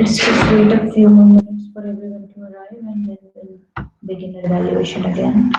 Let's just wait a few more minutes for everyone to arrive and then we'll begin the evaluation again.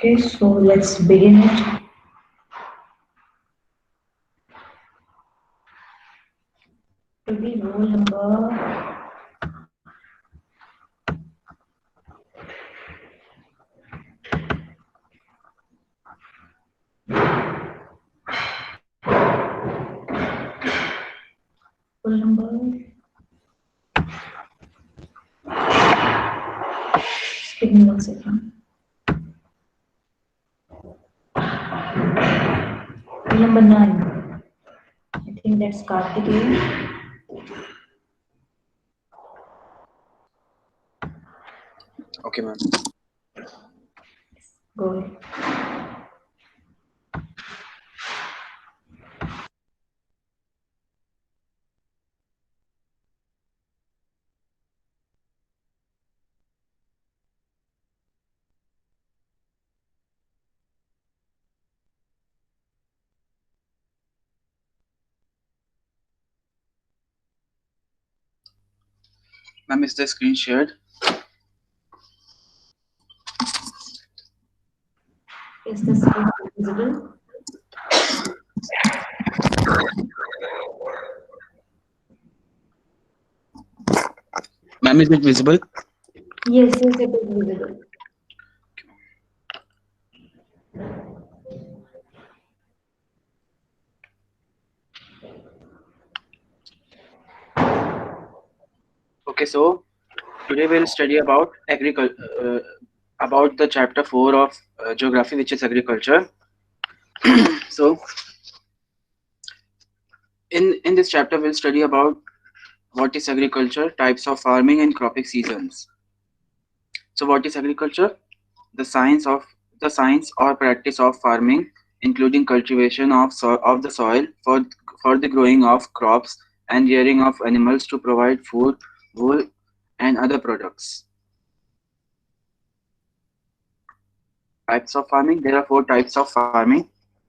Okay, so let's begin it. To be rule number rule number just give me 1 second. Rule number 9. I think that's Kartikeya. Okay, ma'am. Go ahead. Ma'am, is the screen shared? Is the screen visible? Ma'am, is it visible? Yes, it is visible. Okay, so today we'll study about agriculture, about the chapter 4 of geography, which is agriculture. So in this chapter we'll study about what is agriculture, types of farming, and cropping seasons. So what is agriculture? The science or practice of farming, including cultivation of the soil for the growing of crops and rearing of animals to provide food, wool, and other products. Types of farming. There are 4 types of farming.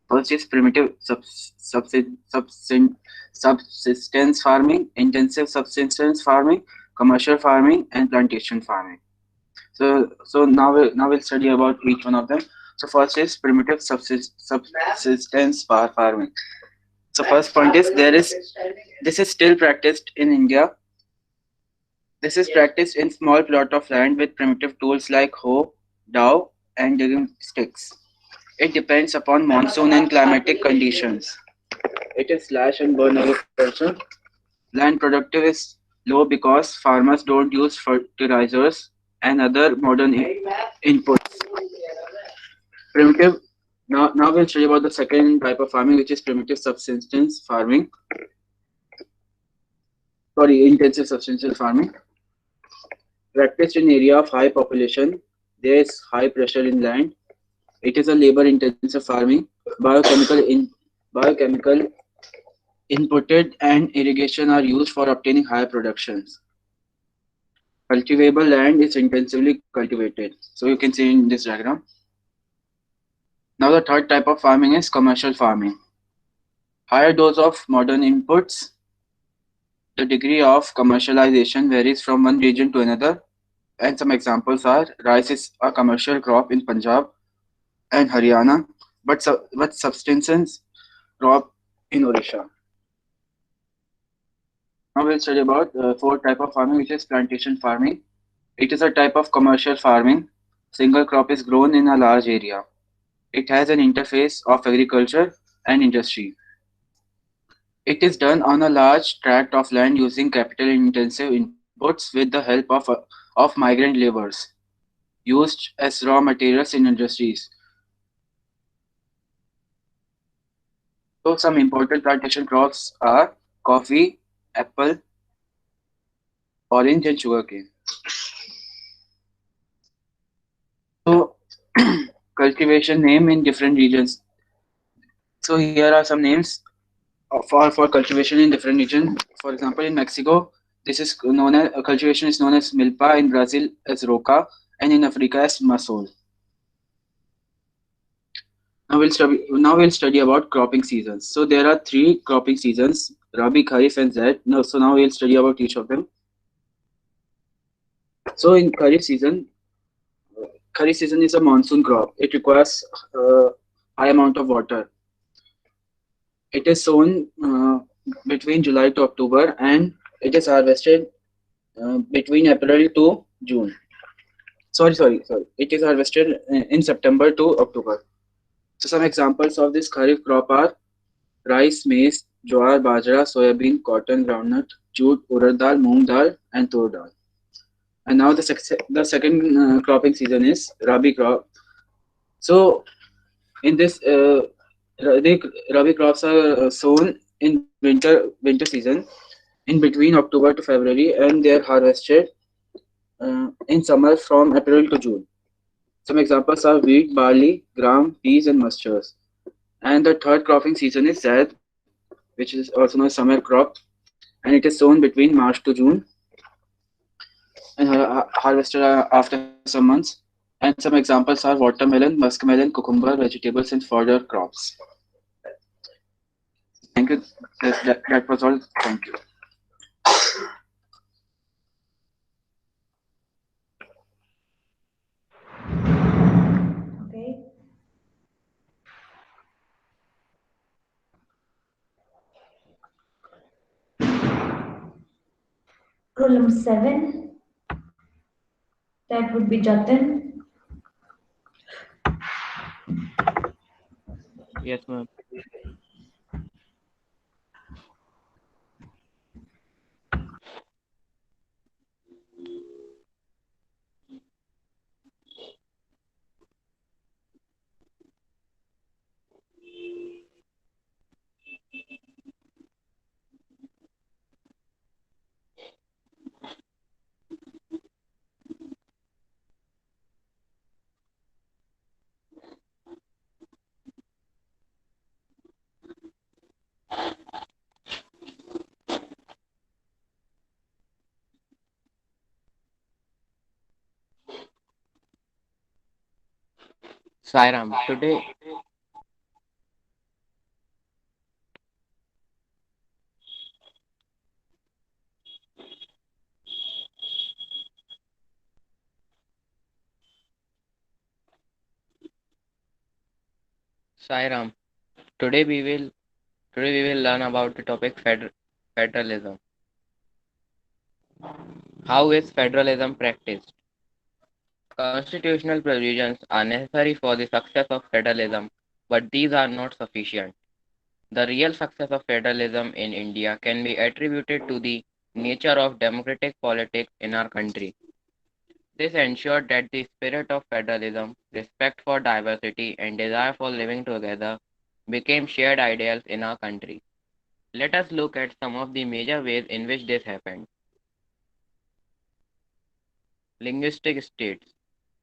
First is primitive subsistence farming, intensive subsistence farming, commercial farming, and plantation farming. So now we'll study about each one of them. So first is primitive subsistence farming. So first point is this is still practiced in India. This is practiced in small plot of land with primitive tools like hoe, dhow, and digging sticks. It depends upon monsoon and climatic conditions. It is slash and burn agriculture. Land productive is low because farmers don't use fertilizers and other modern inputs. Primitive. Now we'll study about the second type of farming, which is primitive subsistence farming. Sorry, intensive subsistence farming. Practiced in area of high population, there is high pressure in land. It is a labor-intensive farming. Biochemical in biochemical inputted and irrigation are used for obtaining higher productions. Cultivable land is intensively cultivated. So you can see in this diagram. Now the third type of farming is commercial farming. Higher dose of modern inputs. The degree of commercialization varies from one region to another, and some examples are rice is a commercial crop in Punjab and Haryana, but subsistence crop in Odisha. Now we'll study about the fourth type of farming, which is plantation farming. It is a type of commercial farming. Single crop is grown in a large area. It has an interface of agriculture and industry. It is done on a large tract of land using capital-intensive inputs with the help of migrant laborers used as raw materials in industries. So some important plantation crops are coffee, apple, orange, and sugarcane. So cultivation name in different regions. So here are some names for cultivation in different regions. For example, in Mexico, this is known as cultivation is known as milpa. In Brazil as roca, and in Africa as masol. Now we'll study about cropping seasons. So there are three cropping seasons: Rabi, Kharif, and Zaid. Now we'll study about each of them. So in Kharif season is a monsoon crop. It requires high amount of water. It is sown between July to October, and it is harvested between April to June. Sorry. It is harvested in September to October. So some examples of this Kharif crop are rice, maize, jowar, bajra, soybean, cotton, groundnut, jute, urad dal, moong dal, and tur dal. And now the second cropping season is Rabi crop. So in this Rabi crops are sown in winter season in between October to February, and they are harvested in summer from April to June. Some examples are wheat, barley, gram, peas, and mustards. And the third cropping season is Zaid, which is also known as summer crop, and it is sown between March to June and harvested after some months. And some examples are watermelon, muskmelon, cucumber, vegetables, and fodder crops. Thank you. That was all. Thank you. Okay. Column 7, that would be Jatin. Yes, ma'am. Sairam. Sairam. Today we will Today we will learn about the topic federalism. How is federalism practiced? Constitutional provisions are necessary for the success of federalism, but these are not sufficient. The real success of federalism in India can be attributed to the nature of democratic politics in our country. This ensured that the spirit of federalism, respect for diversity, and desire for living together became shared ideals in our country. Let us look at some of the major ways in which this happened. Linguistic states.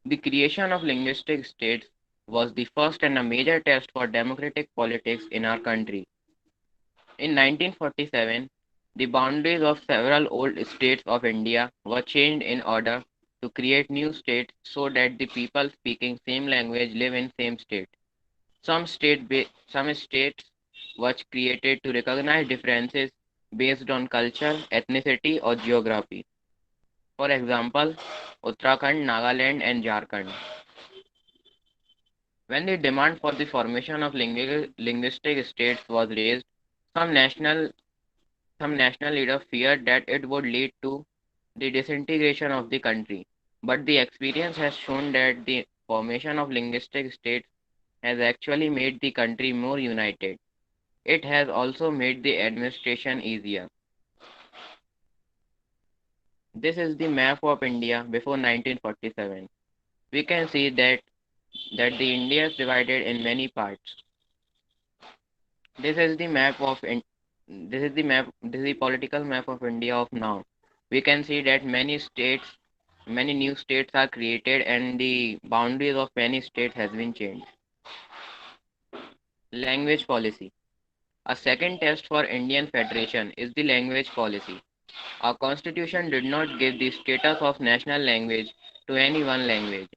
The creation of linguistic states was the first and a major test for democratic politics in our country. In 1947, the boundaries of several old states of India were changed in order to create new states so that the people speaking same language live in same state. Some states were created to recognize differences based on culture, ethnicity, or geography. For example, Uttarakhand, Nagaland, and Jharkhand. When the demand for the formation of linguistic states was raised, some national some national leaders feared that it would lead to the disintegration of the country. But the experience has shown that the formation of linguistic states has actually made the country more united. It has also made the administration easier. This is the map of India before 1947. We can see that the India is divided in many parts. This is the map of in, this is the political map of India of now. We can see that many new states are created and the boundaries of many states has been changed. Language policy. A second test for Indian Federation is the language policy. Our constitution did not give the status of national language to any one language.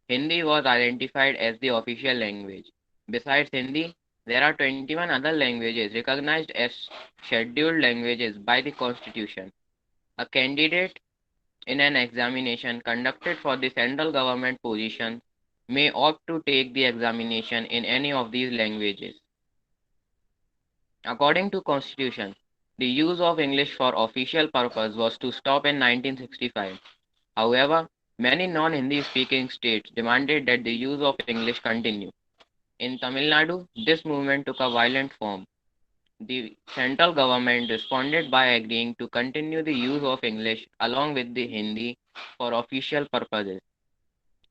Hindi was identified as the official language. Besides Hindi, there are 21 other languages recognized as scheduled languages by the constitution. A candidate in an examination conducted for the central government position may opt to take the examination in any of these languages. According to constitution, the use of English for official purpose was to stop in 1965. However, many non-Hindi speaking states demanded that the use of English continue. In Tamil Nadu, this movement took a violent form. The central government responded by agreeing to continue the use of English along with the Hindi for official purposes.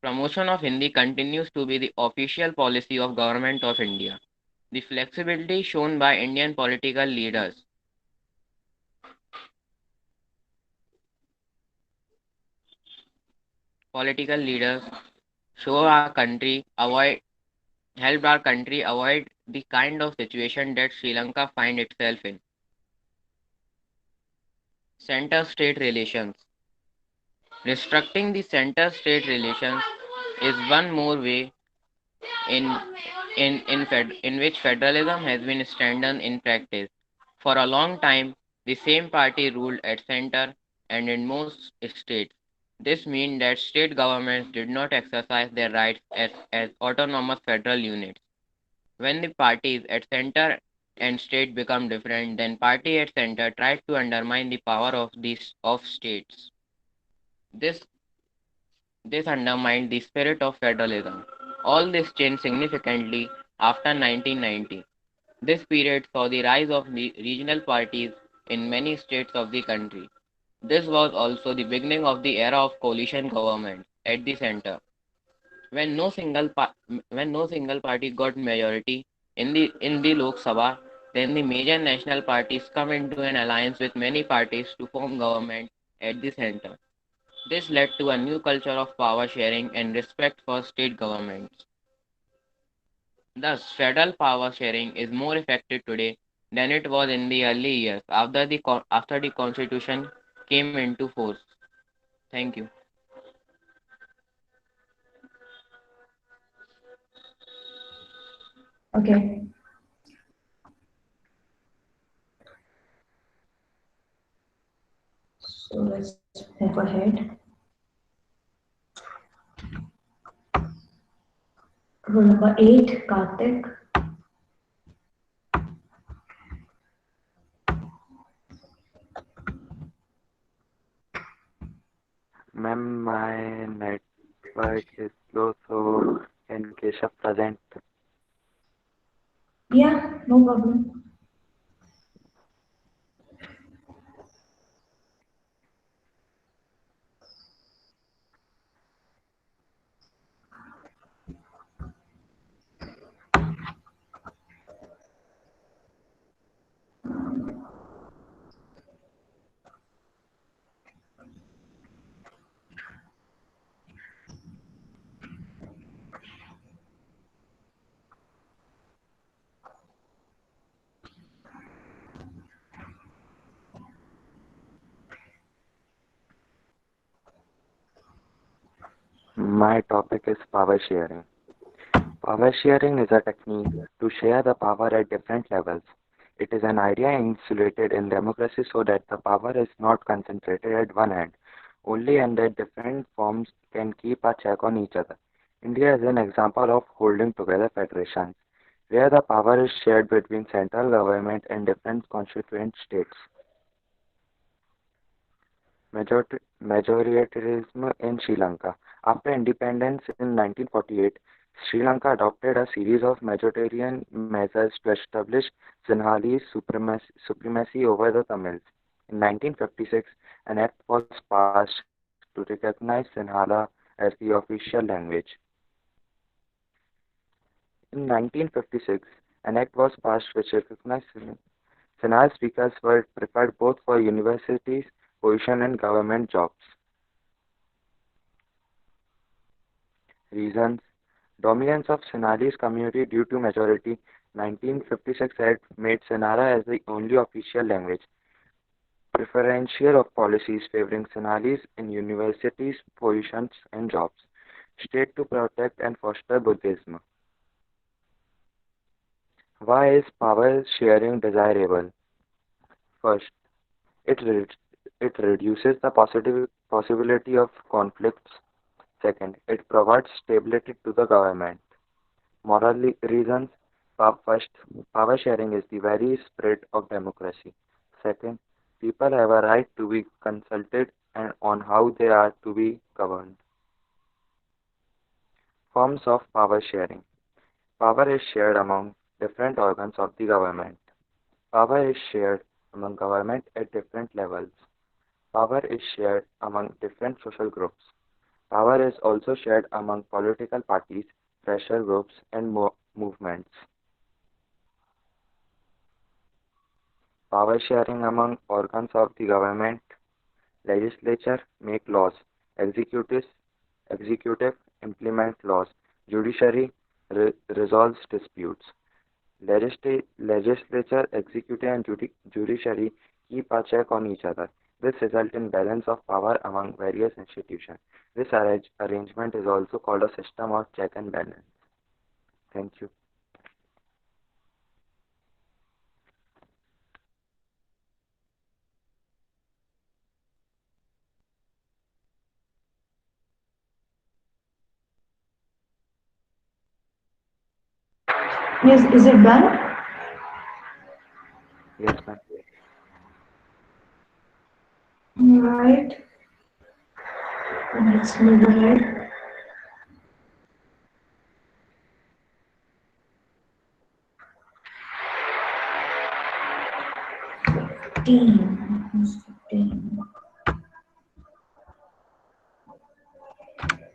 Promotion of Hindi continues to be the official policy of Government of India. The flexibility shown by Indian political leaders show our country avoid helped our country avoid the kind of situation that Sri Lanka find itself in. Center-state relations. Restricting the center-state relations is one more way in in which federalism has been strengthened in practice. For a long time, the same party ruled at center and in most states. This means that state governments did not exercise their rights as autonomous federal units. When the parties at center and state become different, then party at center tries to undermine the power of these of states. This this undermined the spirit of federalism. All this changed significantly after 1990. This period saw the rise of regional parties in many states of the country. This was also the beginning of the era of coalition government at the center. When no single party got majority in the Lok Sabha, then the major national parties come into an alliance with many parties to form government at the center. This led to a new culture of power sharing and respect for state governments. Thus, federal power sharing is more effective today than it was in the early years after the constitution came into force. Thank you. Okay. So let's move ahead. Rule number 8, Karthik. Ma'am, my network is slow, so can Keshav present? Yeah, no problem. My topic is power sharing. Power sharing is a technique to share the power at different levels. It is an idea insulated in democracy so that the power is not concentrated at one end, only and that different forms can keep a check on each other. India is an example of holding together federations, where the power is shared between central government and different constituent states. Majoritarianism in Sri Lanka. After independence in 1948, Sri Lanka adopted a series of majoritarian measures to establish Sinhalese supremacy over the Tamils. In 1956, an act was passed to recognize Sinhala as the official language. In 1956, an act was passed which recognized Sinhala speakers were preferred both for universities, position and government jobs. Reasons: dominance of Sinhalese community due to majority. 1956 Act made Sinhala as the only official language. Preferential of policies favoring Sinhalese in universities, positions and jobs. State to protect and foster Buddhism. Why is power sharing desirable? First, it, re- it reduces the possibility of conflicts. Second, it provides stability to the government. Moral reasons: first, power sharing is the very spirit of democracy. Second, people have a right to be consulted and on how they are to be governed. Forms of power sharing. Power is shared among different organs of the government. Power is shared among government at different levels. Power is shared among different social groups. Power is also shared among political parties, pressure groups, and movements. Power sharing among organs of the government. Legislature make laws. Executives, executive implement laws. Judiciary resolves disputes. Legislature, executive, and judiciary keep a check on each other. This results in balance of power among various institutions. This arrangement is also called a system of check and balance. Thank you. Yes, is it done? Yes, ma'am. Right. Let's move ahead. Team.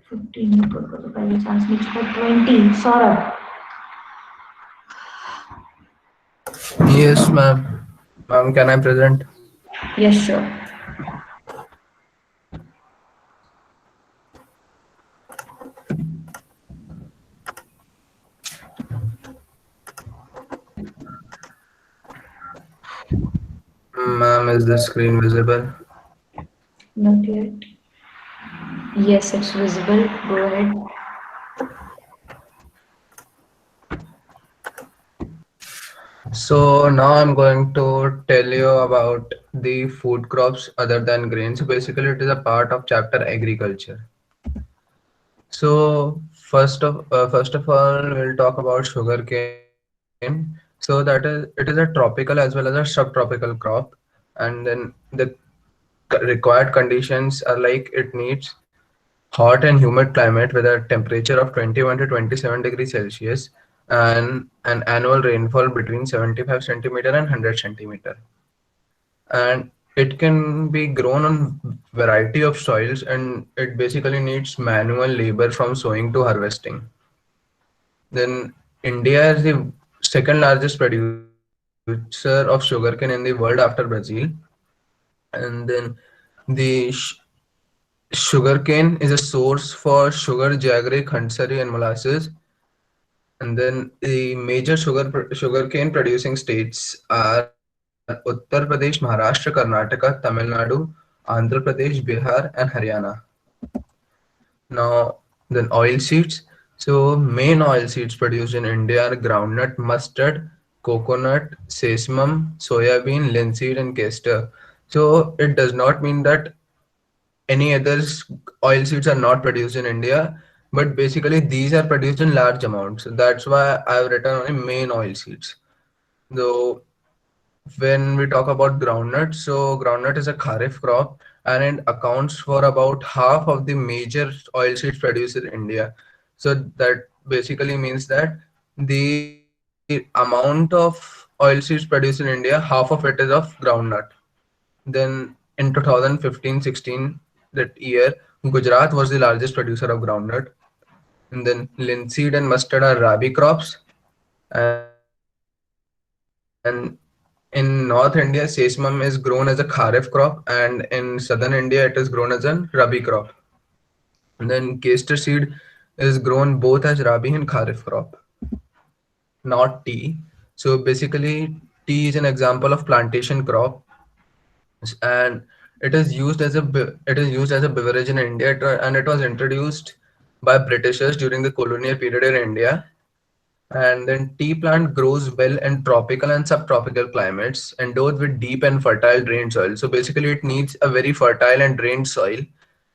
15 को तो पहले chance मिल चुका 20 Saurabh. Yes, ma'am. Ma'am, can I present? Yes, sure. Ma'am, is the screen visible? Not yet. Yes, it's visible. Go ahead. So now I'm going to tell you about the food crops other than grains. Basically, it is a part of chapter agriculture. So first of all, we'll talk about sugarcane. So it is a tropical as well as a subtropical crop, and then the required conditions are like it needs hot and humid climate with a temperature of 21 to 27 degrees Celsius and an annual rainfall between 75 centimeter and 100 centimeter. And it can be grown on variety of soils, and it basically needs manual labor from sowing to harvesting. Then India is the second largest producer of sugarcane in the world after Brazil. And then the sugarcane is a source for sugar, jaggery, khansari, and molasses. And then the major sugarcane producing states are Uttar Pradesh, Maharashtra, Karnataka, Tamil Nadu, Andhra Pradesh, Bihar, and Haryana. Now, then oil seeds. So, main oil seeds produced in India are groundnut, mustard, coconut, sesame, soybean, linseed, and castor. So, it does not mean that any other oil seeds are not produced in India, but basically these are produced in large amounts. That's why I've written only main oil seeds. Though when we talk about groundnut, so groundnut is a kharif crop and it accounts for about half of the major oilseeds produced in India. So that basically means that the amount of oilseeds produced in India, half of it is of groundnut. Then in 2015-16, that year, Gujarat was the largest producer of groundnut. And then linseed and mustard are rabi crops. And in North India, sesame is grown as a kharif crop, and in southern India, it is grown as a rabi crop. And then castor seed is grown both as rabi and kharif crop, not tea. So basically, tea is an example of plantation crop, and it is used as a beverage in India, and it was introduced by Britishers during the colonial period in India. And then tea plant grows well in tropical and subtropical climates, endowed with deep and fertile drained soil. So basically, it needs a very fertile and drained soil,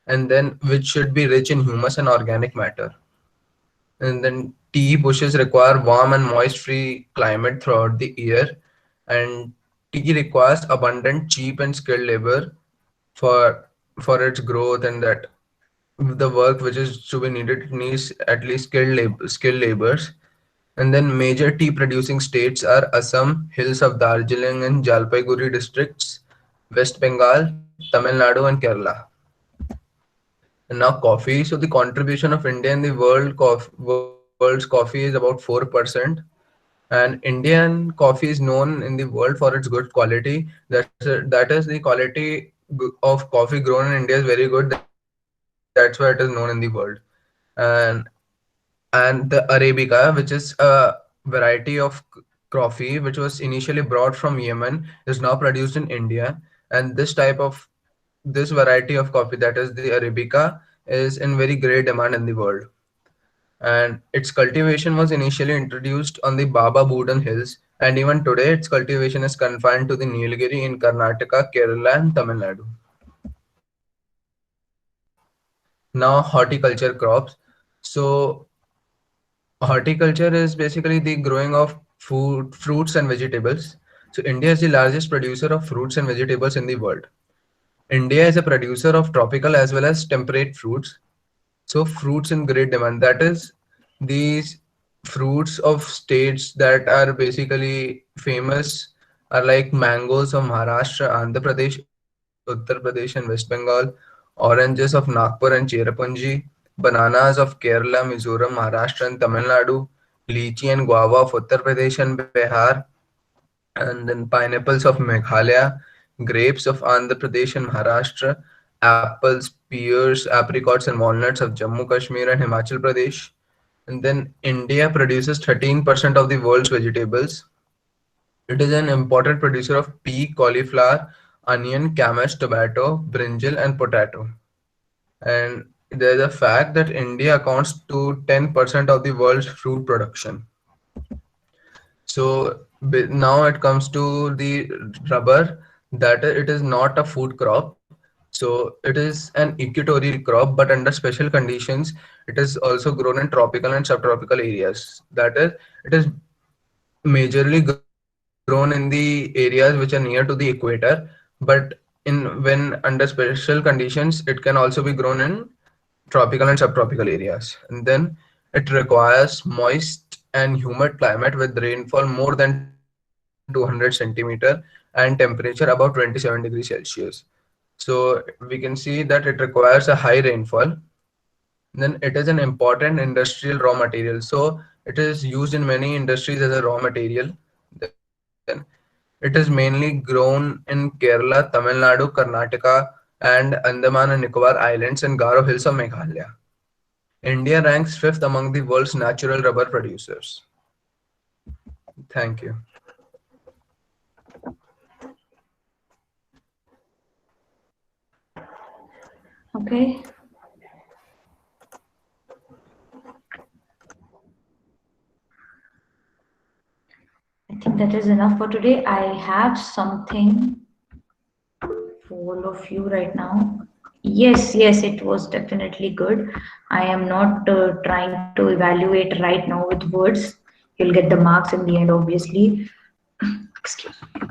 and then which should be rich in humus and organic matter. And then tea bushes require warm and moist-free climate throughout the year, and tea requires abundant, cheap, and skilled labor for its growth, and that the work which is to be needed needs at least skilled labors. And then major tea producing states are Assam, hills of Darjeeling and Jalpaiguri districts, West Bengal, Tamil Nadu, and Kerala. And now coffee. So the contribution of India in the world's coffee is about 4%. And Indian coffee is known in the world for its good quality. That is the quality of coffee grown in India is very good. That's why it is known in the world. And the Arabica, which is a variety of coffee which was initially brought from Yemen, is now produced in India. And this variety of coffee, that is the Arabica, is in very great demand in the world. And its cultivation was initially introduced on the Baba Budan Hills, and even today its cultivation is confined to the Nilgiri in Karnataka, Kerala, and Tamil Nadu. Now, horticulture crops. So, horticulture is basically the growing of fruits and vegetables. So, India is the largest producer of fruits and vegetables in the world. India is a producer of tropical as well as temperate fruits. So fruits in great demand. That is, these fruits of states that are basically famous are like mangoes of Maharashtra, Andhra Pradesh, Uttar Pradesh, and West Bengal, oranges of Nagpur and Cherrapunji, bananas of Kerala, Mizoram, Maharashtra, and Tamil Nadu, lychee and guava of Uttar Pradesh and Bihar, and then pineapples of Meghalaya, grapes of Andhra Pradesh and Maharashtra, apples, pears, apricots, and walnuts of Jammu Kashmir and Himachal Pradesh. And then India produces 13% of the world's vegetables. It is an important producer of pea, cauliflower, onion, cabbage, tomato, brinjal, and potato. And there's a fact that India accounts to 10% of the world's fruit production. So now it comes to the rubber, that it is not a food crop. So it is an equatorial crop, but under special conditions, it is also grown in tropical and subtropical areas. That is, it is majorly grown in the areas which are near to the equator, but when under special conditions, it can also be grown in tropical and subtropical areas. And then it requires moist and humid climate with rainfall more than 200 centimeter and temperature above 27 degrees Celsius. So we can see that it requires a high rainfall. Then it is an important industrial raw material. So it is used in many industries as a raw material. Then it is mainly grown in Kerala, Tamil Nadu, Karnataka, and Andaman and Nicobar Islands and Garo Hills of Meghalaya. India ranks fifth among the world's natural rubber producers. Thank you. Okay. I think that is enough for today. I have something for all of you right now. Yes, yes, it was definitely good. I am not trying to evaluate right now with words. You'll get the marks in the end, obviously. Excuse me.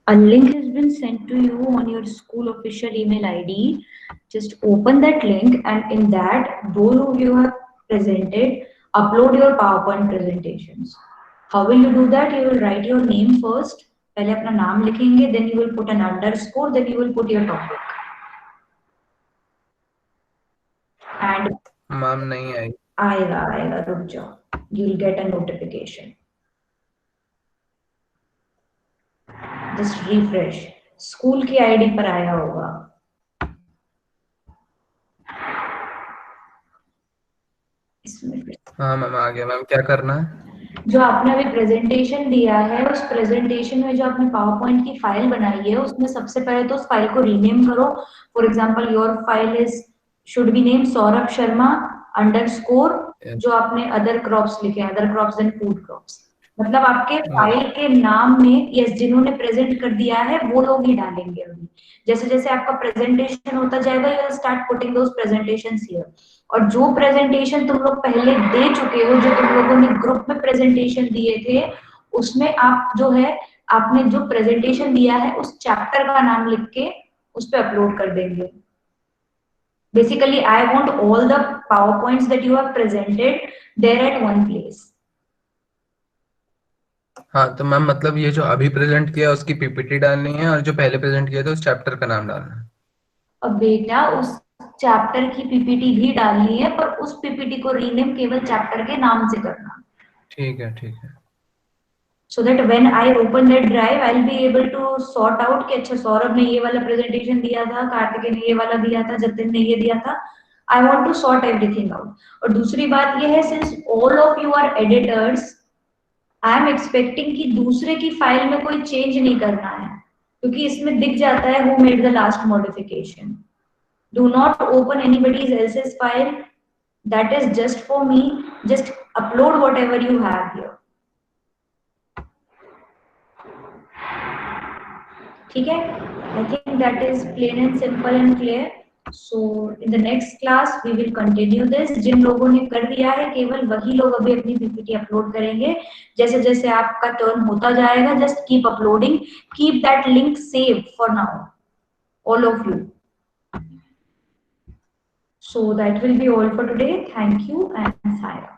A link has been sent to you on your school official email ID. Just open that link, and in that, those of you have presented, upload your PowerPoint presentations. How will you do that? You will write your name first. पहले अपना नाम लिखेंगे, then you will put an underscore, then you will put your topic. And ma'am नहीं आई. आएगा आएगा रुक जाओ. You'll get a notification. Just refresh. School की आईडी पर आया होगा. इसमें हाँ मैम आ गया. मैम क्या करना है? जो आपने अभी प्रेजेंटेशन दिया है, उस प्रेजेंटेशन में जो आपने पावर पॉइंट की फाइल बनाई है, उसमें सबसे पहले तो उस फाइल को रीनेम करो. For example your file is should be name Saurabh Sharma underscore जो आपने अदर क्रॉप्स लिखे हैं, other crops and food crops. मतलब आपके फाइल के नाम में यस जिन्होंने प्रेजेंट कर दिया है वो लोग ही डालेंगे अभी. जैसे जैसे आपका प्रेजेंटेशन होता जाएगा you will start putting those presentations here. और जो प्रेजेंटेशन तुम लोग पहले दे चुके हो, जो तुम लोगों ने ग्रुप में प्रेजेंटेशन दिए थे, उसमें आप जो है आपने जो प्रेजेंटेशन दिया है उस चैप्टर का नाम लिख के उस पे अपलोड कर देंगे. Basically, I want all the PowerPoints that you have presented there at one place. हाँ तो मैम मतलब ये जो अभी प्रेजेंट किया उसकी पीपीटी डालनी है और जो पहले प्रेजेंट किया था उस चैप्टर का नाम डालना है। अब बेटा उस चैप्टर की पीपीटी भी डालनी है, पर उस पीपीटी को रीनेम केवल चैप्टर के नाम से करना, ठीक है ठीक है। so that when I open that drive I'll be able to sort out कि अच्छा सौरभ ने ये वाला प्रेजेंटेशन दिया था, कार्तिकेय ने ये वाला दिया था, जतिन ने ये दिया था। I want to sort everything out. और दूसरी बात ये है, since all of you are editors, I am expecting कि दूसरे की फाइल में कोई चेंज नहीं करना है, क्योंकि इसमें दिख जाता है who made the last modification. Do not open anybody else's file. That is just for me. Just upload whatever you have here. ठीक है? I think that is plain and simple and clear. So in the next class we will continue this. जिन लोगों ने कर दिया है केवल वही लोग अभी अपनी पीपीटी अपलोड करेंगे। जैसे जैसे आपका टर्न होता जाएगा, just keep uploading. Keep that link saved for now, all of you. So that will be all for today. Thank you and Saira.